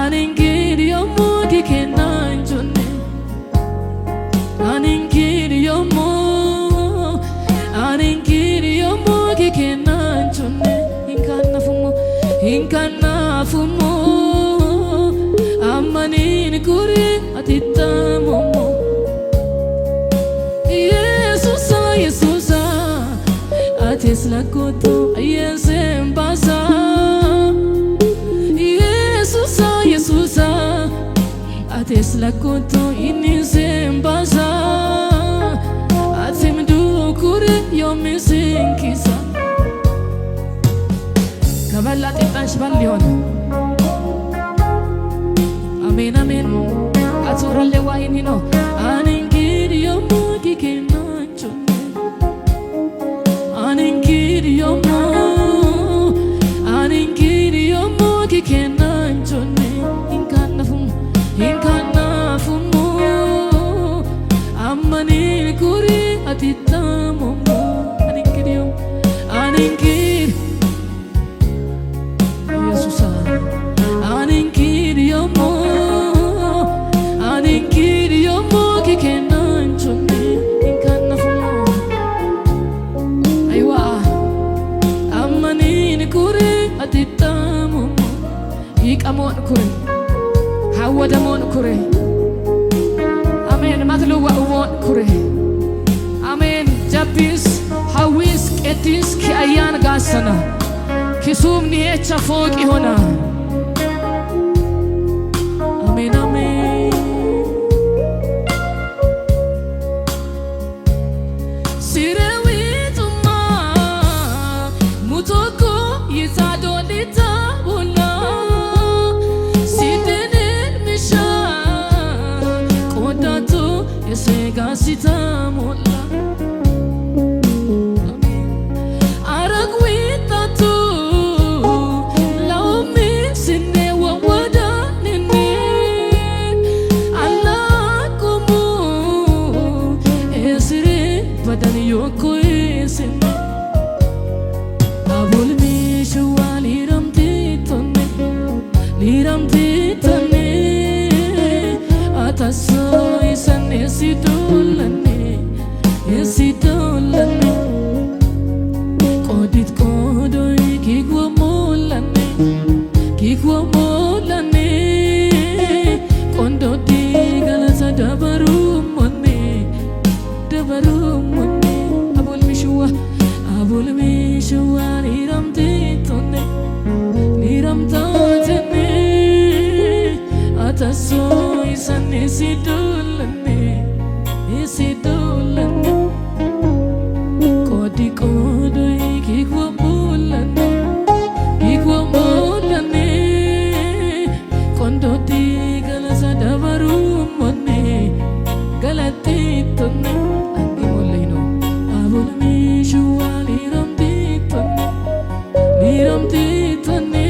Aningiri yomu kikenan chone Aningiri yomu kikenan chone Hinkana fumo Amanin kuri atita momo Yesusa Yesusa Atis lakoto Yesem basa Yesusa Yesusa Atis lakoto Inisem basa Atim du kuri yomisin kisa Kabala titansh balyon Amen amen Aturale waini no Aningiri yomu kikenan chone Aningiri yomu kikenan chone Hinkana fumu Amani kuri atita momo Aningiri yomu Yesusa Aningiri yomu kikenan chone Hinkana fumu Aywa Amani kuri atita momo Ikamon kuri Hawadamon kuri Amen matluwa uwon kuri Amen Jabis hawis etis ki ayan gasana Kisum ni echa fog ihona Amen amen Sirewituma Mutoko yitadolita bula Sidenil misha Kodatu yesega sita mola Atasoy san esidolane Kodit kodoy kigwa molane Kondo di galasa dabarumone Abul mishwa niramtatone Atasoy san esidolane Kodi kodoy kigwa molane Kondo di galasa dabarumone galatitone Andi molino abul mishwa niramtatone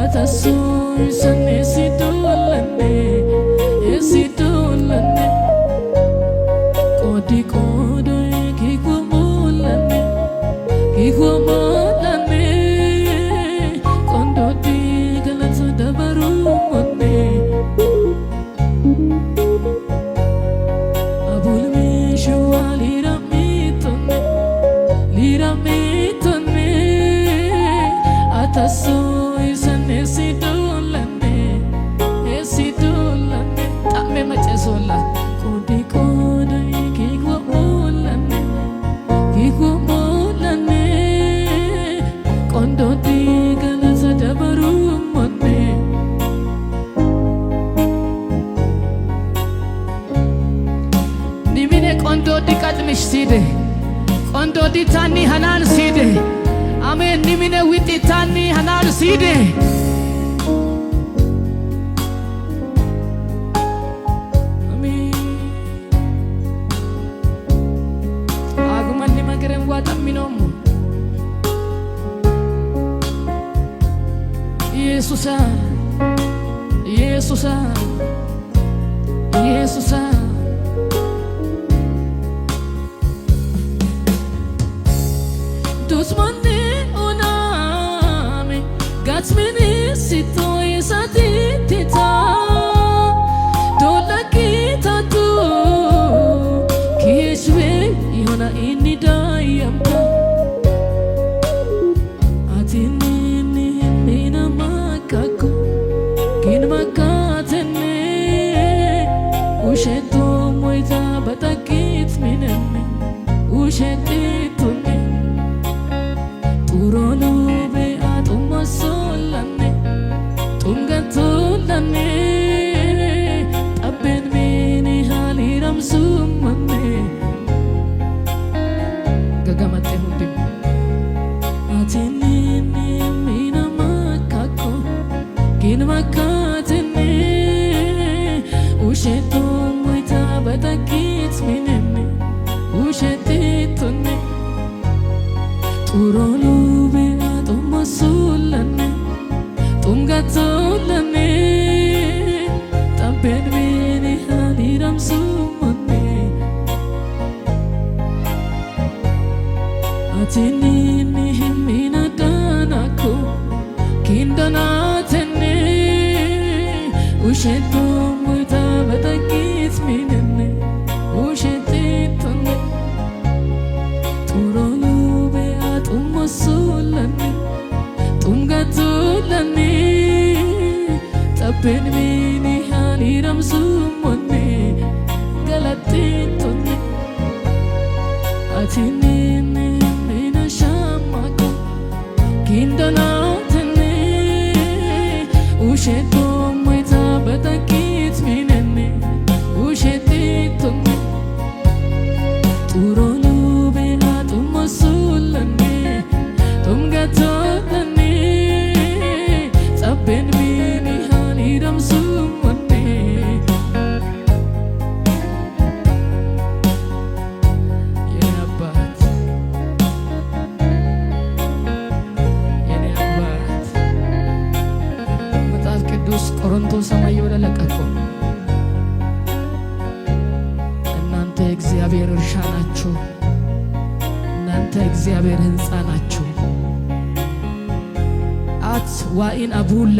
Atasoy san esidolane Kodi kodoy kigwa molane Kondo di galasa dabarumone Abul mishwa liramitone Atasoy san esidolane Tame machesola Kodi kodoy kigwa molane Kondo di galasa dabarumone Nimine kondo di katmish side Kondo di tani hanan side Amen nimine witi tani hanan side Amen Aguman ni magerem wata minomu Yesusa Dus mandi uname gats mini sito isa kindonaatenne ushetu muita batakit minenne ushetitone turolu be atumosulane tumgatulane tapen mini haliram sumone galatitone atinene mina shamako kindonaatenne ushetu muita batakit minenne ushetitone turolu be atumosulane tumgatulane tapen mini haliram sumone የኔ አባት መጽሐፍ ቅዱስ ቆሮንቶስ ሰማይ ወደ ለቀቀው እናንተ እግዚአብሔር እርሻ ናችሁ፣ እናንተ እግዚአብሔር ሕንፃ ናችሁ። አት ዋኢን አቡላ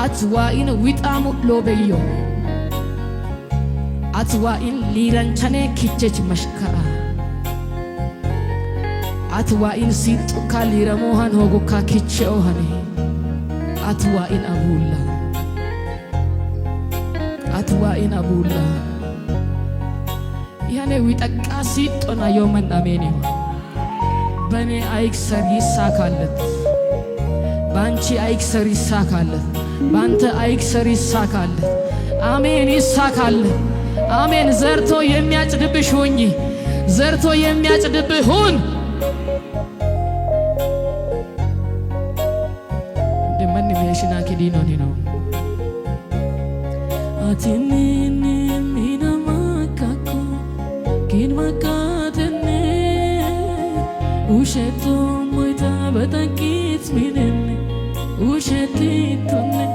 አት ዋኢን ዊጣሙ ሎበዮ አት ዋኢን ሊረንቸኔ ኪቸች መሽከአ አት ዋኢን ሲጡካ ሊረሞሃን ሆጎካ ኪቼኦሃኔ አት ዋኢን አቡላ አት ዋኢን አቡላ ያኔ ዊጠቃ ሲጦና የውመን አሜን ይሆን በእኔ አይክሰር ይሳካለት፣ በአንቺ አይክሰር ይሳካለት፣ በአንተ አይክሰር ይሳካለት። አሜን ይሳካለት። አሜን። ዘርቶ የሚያጭድብሽ ሁኚ፣ ዘርቶ የሚያጭድብህ ሁን። እንደምን ሜሽና ከዲኖኒ ነው አቲኒኒ ሚና ማካኮ ኪን ማካተነ ushetu muita batakit minenne ushetitone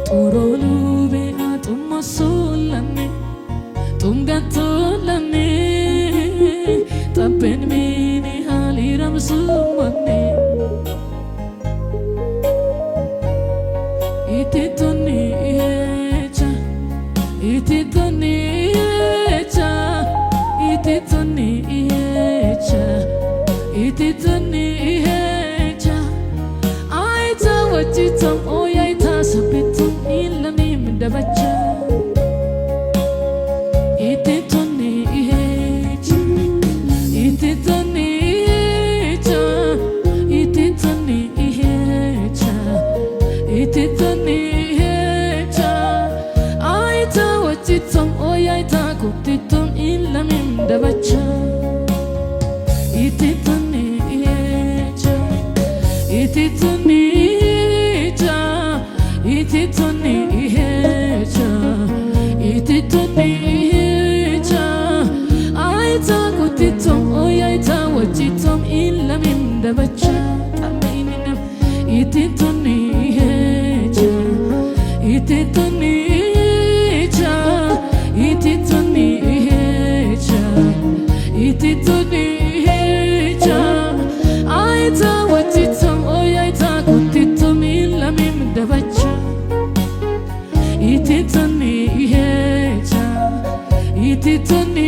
turolu be atumosulane tumgatulane tapen mini haliram sumane ititone echa ititone echa ititone ititone echa aita wajitam oyaita sabitum ilanim dabacha ititone echa ititone echa ititone echa ititone echa aita wajitam oyaita kutitum ilanim dabacha ititone echa ititone echa ititone echa ititone echa aita kutitum oyaita wajitum ilamin dabacha taminina ititone echa ititone echa ititone echa ititone echa aita wajitum oyaita kutitum ilamin dabacha ititone echa ititone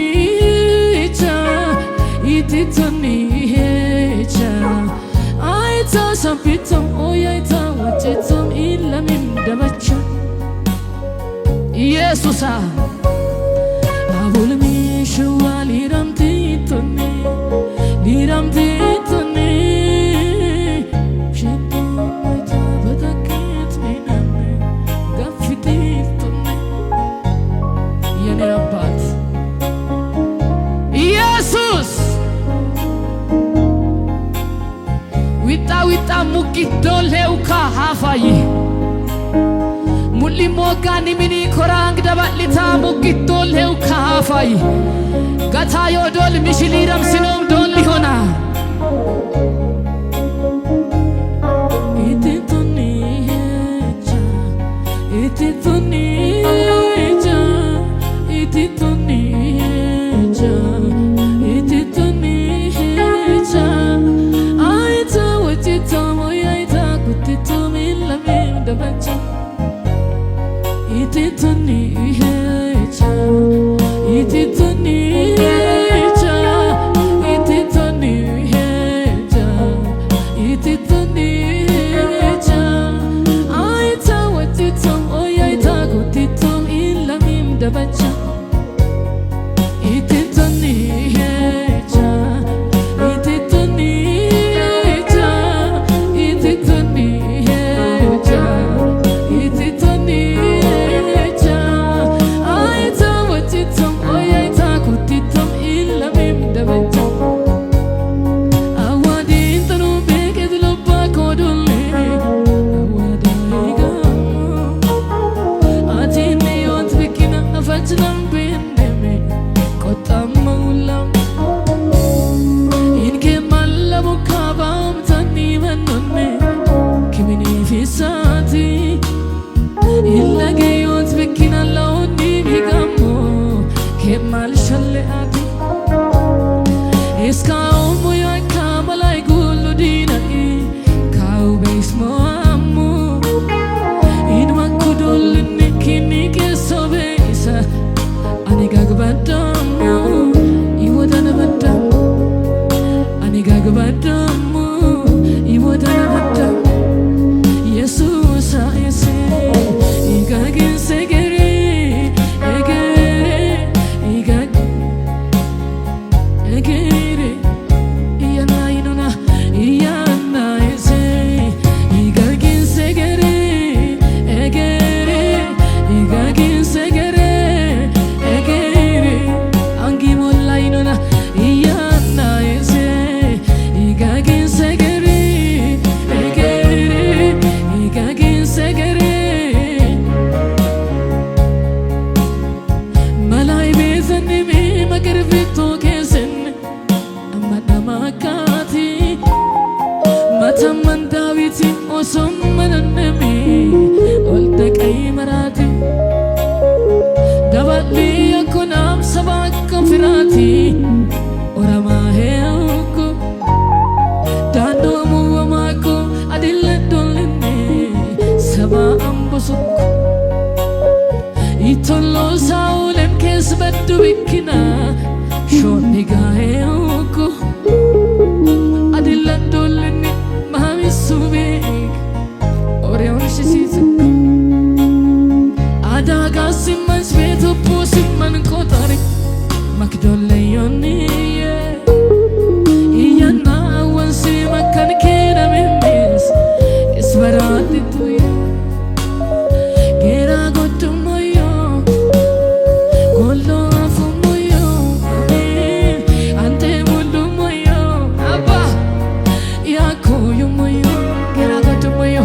echa ititone echa aita sabitum oyaita wajitum ilamin dabacha ኢየሱሳ አቡልሚ ሸዋሊ ራምቲቶኔ ሊራምቲቶኔ ሸቶ ማይታ በታከት ሚናሜ ጋፊቲቶኔ የኔ አባት ኢየሱስ ዊጣ ዊጣ ሙቂዶሌውካ ሃፋይ ሙሊ ሞጋኒ ሚኒ ኮራንግ ደባሊታ ሙቂዶሌውካ ሃፋይ ጋታዮ ዶል ሚሽሊ ረምሲኖም ዶል ሊሆና ኢቲቶኒ ሄቻ ኢቲቶኒ ሄቻ ኢቲቶኒ ሄቻ ኢቲቶኒ ሄቻ አይታ ታማን ዳዊት ኦሶም መነነሚ ወልተቀይ መራቲ ደባሊ የኮናም ሰባክ ከፍራቲ ኦራማ ሄውኩ ዳንዶ ሙወማኩ አዲለዶልኒ ሰባ አምቦሱኩ ኢቶሎ ሳውለን ኬስ በዱ ቢኪና ሾኒ ጋሄውኩ አዲለዶልኒ ማሚሱቤክ ኦሬውን ሽሲዝኩ አዳጋ ሲመንስ ቤቱ ፑሲመን ቆጠሪ መክዶለዮኒ ኢያና ወንሲ መከን ኬነሚሚስ እስበራቲቱየ ጌራ ጎቱሞዮ ጎሎ አፉሞዮ አንተ ሙሉሞዮ አባ ያኮዩሞዮ ጌራ ጎቱሞዮ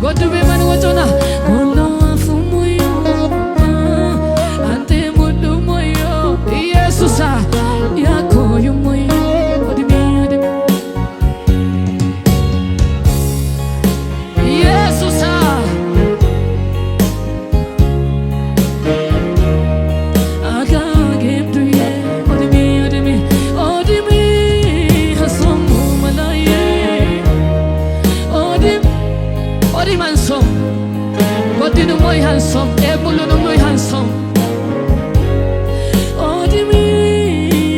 ጎቱቤ መን ወጮና ጎሎ አፉሞዮ አንተ ሙሉሞዮ ኢየሱሳ ያኮዩሞዮ ወድሜ ኢየሱሳ አጋጌብዱዬ ወድሜ ሀሶሙ መላዬ ኦዲም አንሶም ጎዲንሞይ ሃንሶም ኤቡሉንሞይ ሃንሶም ኦዲሚ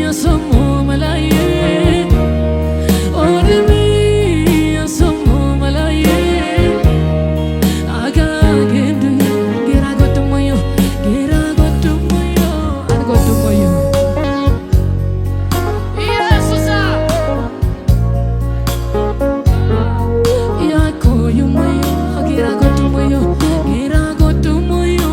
ሀሶሙ መላዬ ኦዲሚ ሀሶሙ መላዬ አጋጌብዱዬ ጌራ ጎድሞዮ አንጎድሞዮ ኢየሱሳ ያኮዩሞዮ ጌራ ጎድሞዮ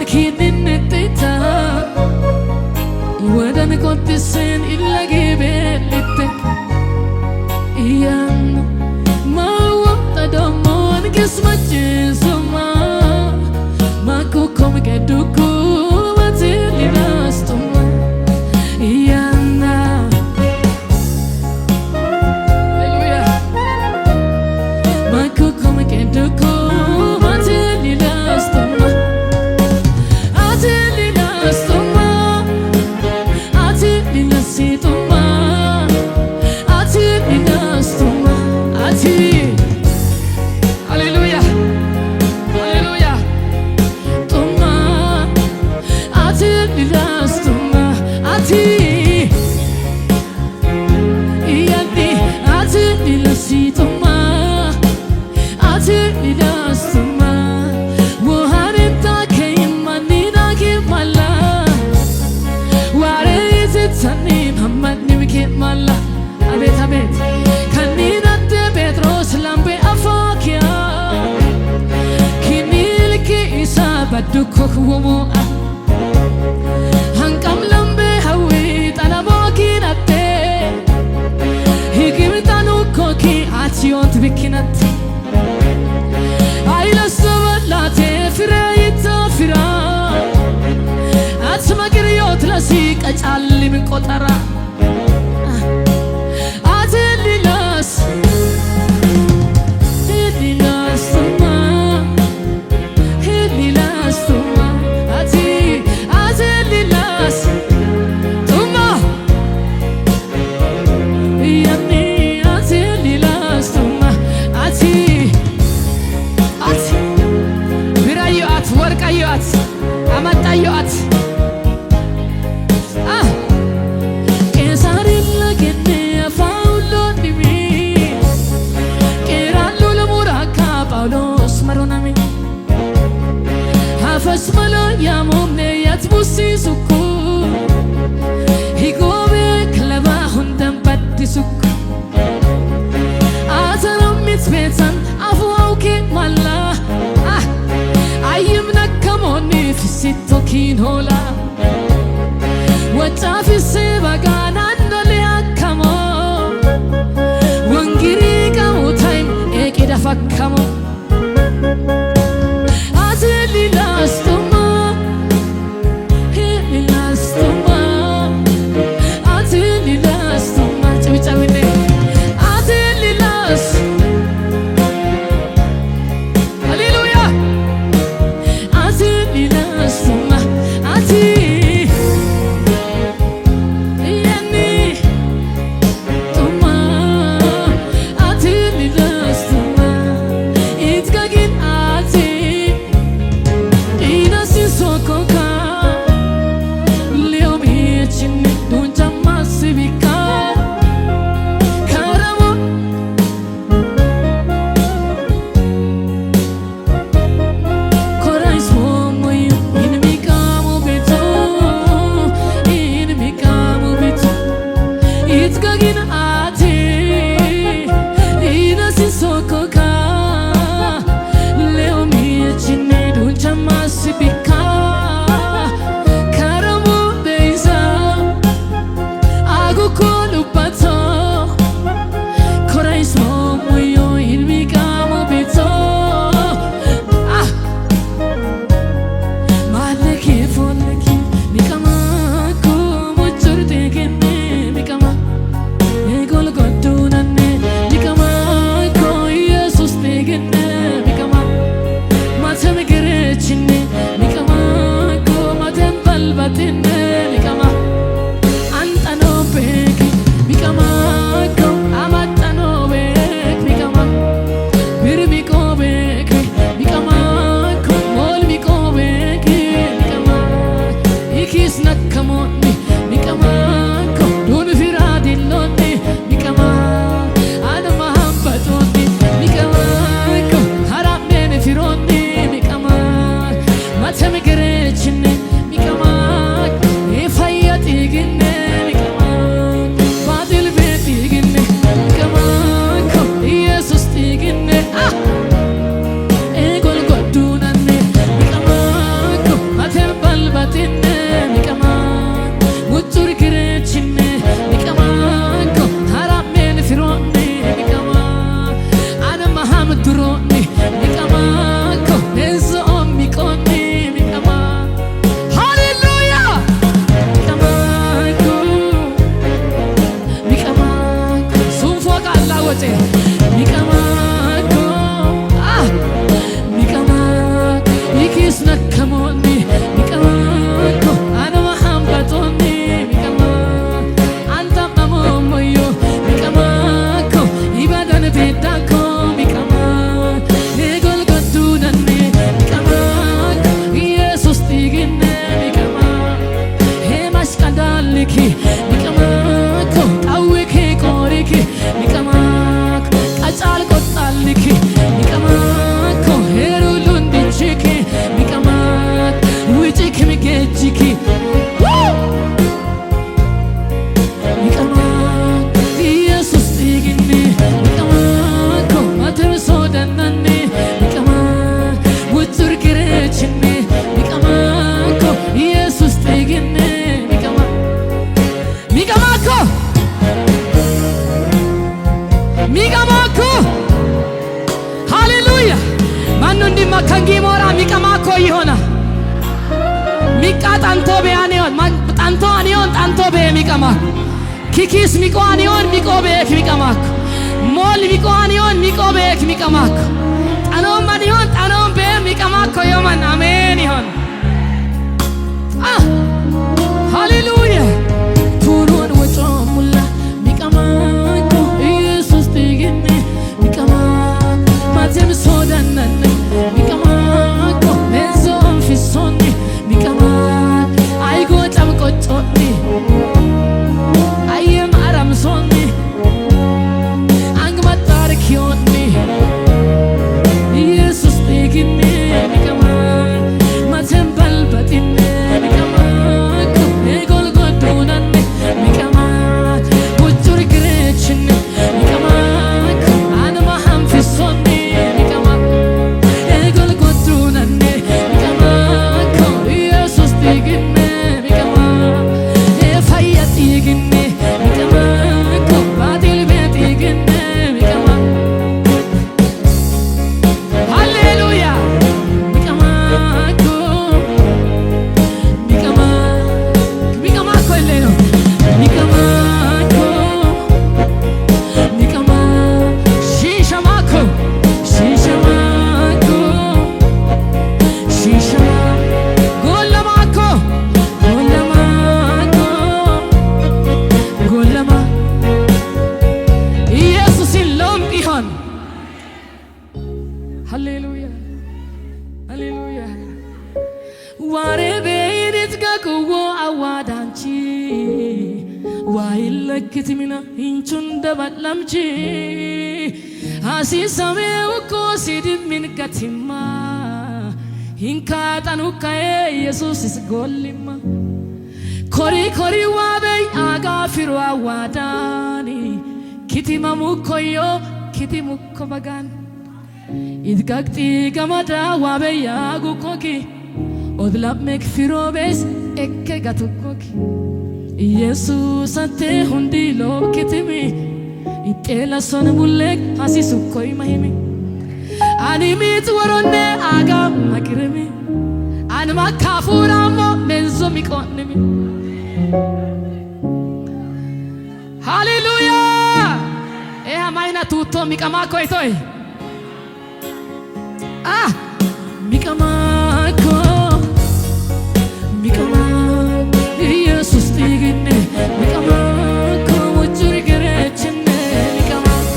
kinin netta wadan kontisen illa gebelite iyan ma wata domon kismache suma mako kom keduku matilinas Badukok womo hankam lambe hawi talabokin atte hikimtanu koki ationt bikinat ayla sabalate firayta fira atmagiriyot lasik acalli min qotara atelilas አማጣዩአት ቄሳሪላ ገነ ፋውሎ ዲሚ ቄራሉ ለሙራካ ጳውሎስ መሮናሚ ሀፈስ መሎ ያሞምነ ያትቡሲ ሱኩ ሂጎቤ ክለባ ሁንደን በዲ ሱኩ አተረሚት ቤተን አፉአውኬ ማላ Sitto kin hola Wata fisse bagana ndole akkamo Wangiri kamo time ekida fakkamo Ateli lastoma Heli lastoma Ateli lastoma Chawi chawi ne Ateli lastoma ሚቃ ጣንቶ ቢያኔዮን ጣንቶ አኒዮን ጣንቶ በሚቀማ ኪኪስ ሚቆ አኒዮን ሚቆ በክ ሚቀማክ ሞል ሚቆ አኒዮን ሚቆ በክ ሚቀማክ ጣኖም አኒዮን ጣኖም በሚቀማክ የማን አሜን ይሆን ሃሌሉያ ቱሩን ወጮሙላ ሚቀማክ ኢየሱስ ትግኒ ሚቀማክ ማተም ሶዳነን ሚቀማክ ሜዞም ፊሶኒ ሚቀማክ አይጎ ጫምቆጮኒ አየም አራምሶኒ አንግማታርኪዮኒ ኢየሱስ ትግኒ ሚቀማክ ማተም በልበጢኒ ሃሌሉያ ሃሌሉያ ዋሬ ቤት ጋኩዎ አዋዳንቺ ዋይለክትሚና እንቹን ደባላምቺ አሲሰሜው እኮ ሲድሚን ገቲማ ሂንካጣኑካዬ ኢየሱስ ጎሊማ ኮሪ ኮሪ ዋበይ አጋፊሩ አዋዳኒ ኪቲማሙኮዮ ኪቲሙኮ በጋን ኢድጋክቲ ገማዳ ዋበያ ጉኮኪ ኦድላሜክ ፊሮቤስ ኤኬ ጋቱኮኪ ኢየሱስ አንተ ሁንዲ ሎኪቲሚ ኢጤላሶን ሙሌክ ሀሲሱኮይ ማሂሚ አኒሚት ወሮኔ አጋ ማኪረሚ አንማ ካፉራሞ ሜንዞ ሚቆንሚ ሃሌሉያ ኤ ማይና ቱቶ ሚቀማ ኮይቶይ ሚቀማኮ ሚቀማኮ ኢየሱስ ትግኒ ሚቀማኮ ውጭሪ ገረችነ ሚቀማኮ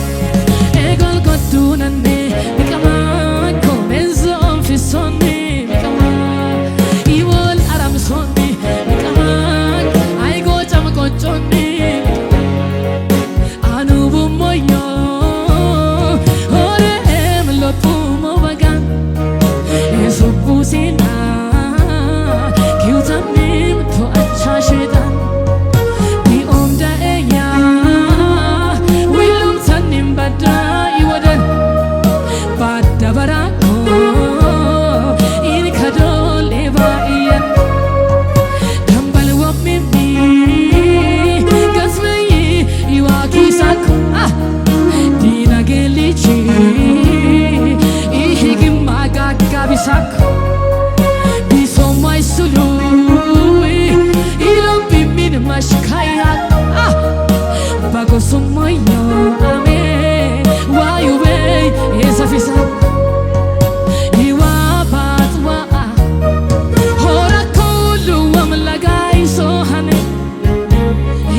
ኤጎልጎዱነኒ ሚቀማኮ ሜንዞም ፊሶኒ ሚቀማኮ ኢወል አራምሶኒ ሚቀማኮ አይጎ ጫምቆጮኒ አኑቡሞዮ ሆሬም ሎጡሞ በጋን ሱቡሲና ኪውታኒም ቶአቻ ሸይጣን ቢኦምዳኤያ ዊሉም ሰኒም በዳ ይወደን ባደበራኮ ኢንከዶል ኤባእየን ደንበልወሚሚ ገስመይ ይዋኪሳኮ ዲናጌሊቺ Bisako bisomai sului ilom bimin mashkaya bago somoyo ame wayube esafisa iwa batwa hora kulu amlagai sohane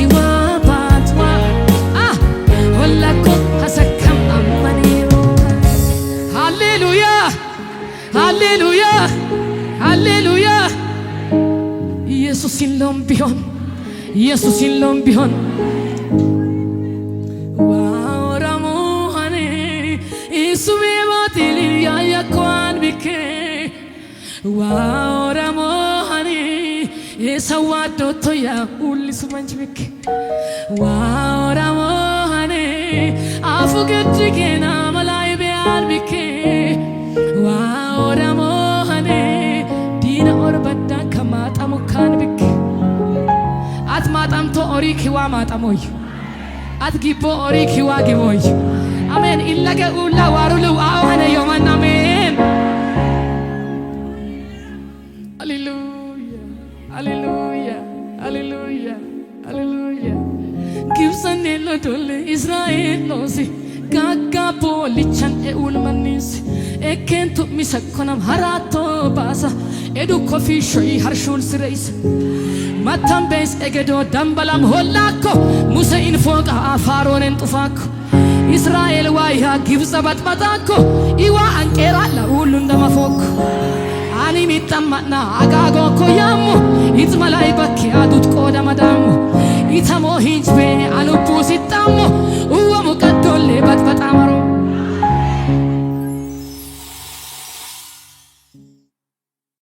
iwa batwa hollako hasakam ammaniro hallelujah ሃሌሉያ ሃሌሉያ ኢየሱስ ይሎም ቢሆን ኢየሱስ ይሎም ቢሆን ዋራሞሃኔ ኢሱሜ ባቲል ያያኳን ቢኬ ዋራሞሃኔ የሰዋዶቶያ ሁሊሱ መንች ቢኬ ዋራሞሃኔ አፉ ገጅጌና መላይ ቢያን ቢኬ ዋራሞሃኔ ዲና ኦርበዳ ከማጣሙ ካን ቢክ አትማጣምቶ ኦሪኪዋ ማጣሞይ አትጊቦ ኦሪኪዋ ጊቦይ አሜን ኢለገ ኡላ ዋሩሉ አዋነ ዮማን አሜን ሃሌሉያ ሃሌሉያ ሃሌሉያ ሃሌሉያ ግብፅን የለዶል እስራኤል ሎሲ ጋጋቦ ሊቻን ኤኡልመኒስ ኤኬንቱ ሚሰኮናም ሀራቶ ባሳ ኤዱ ኮፊሾይ ሀርሹል ስረይስ ማታምቤስ ኤገዶ ደንበላም ሆላኮ ሙሴ ኢንፎቃ ፋሮንን ጡፋኮ እስራኤል ዋያ ግብፅ በጥበጣኮ ኢዋ አንቄራ ለሁሉ እንደመፎኮ አኒ ሚጠማና አጋጎ ኮ ያሞ ይጥመላይ በኪ አዱት